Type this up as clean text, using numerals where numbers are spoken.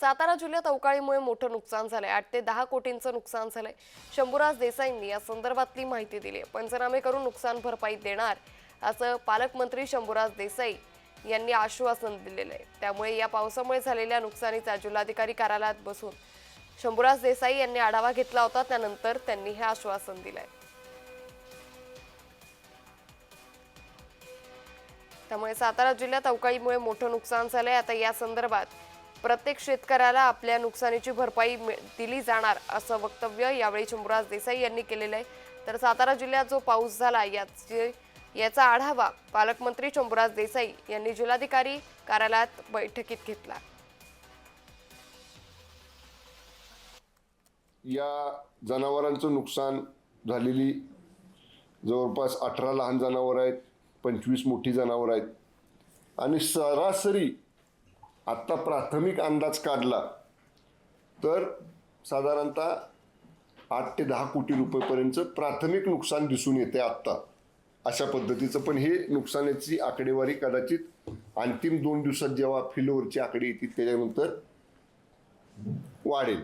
सातारा जिल्ह्यात अवकाळीमुळे मोठं नुकसान झालंय. 8 ते 10 कोटींचं नुकसान झालंय. शंभूराज देसाईंनी या संदर्भातली माहिती दिली आहे. पंचनामे करून नुकसान भरपाई देणार असं पालकमंत्री शंभूराज देसाई यांनी आश्वासन दिलेलं आहे. त्यामुळे या पावसामुळे झालेल्या नुकसानीचा जिल्हाधिकारी कार्यालयात बसून शंभूराज देसाई यांनी आढावा घेतला होता. त्यानंतर त्यांनी हे आश्वासन दिलंय. त्यामुळे सातारा जिल्ह्यात अवकाळीमुळे मोठं नुकसान झालंय. आता या संदर्भात प्रत्येक शेतकऱ्याला आपल्या नुकसानीची भरपाई दिली जाणार असं वक्तव्य यावेळी शंभूराज देसाई यांनी केलेलं आहे. तर सातारा जिल्ह्यात जो पाऊस झाला याचा आढावा पालकमंत्री शंभूराज देसाई यांनी जिल्हाधिकारी कार्यालयात बैठकीत घेतला. या जनावरांचं नुकसान झालेली जवळपास 18 लहान जनावर आहेत, 25 मोठी जनावर आहेत आणि सरासरी आत्ता प्राथमिक अंदाज काढला तर साधारणतः 8 ते 10 कोटी रुपयेपर्यंत प्राथमिक नुकसान दिसून येते आत्ता अशा पद्धतीचं. पण हे नुकसानाची आकडेवारी कदाचित अंतिम 2 दिवसात जेव्हा फिलोवरची आकडे येतील त्याच्यानंतर वाढेल.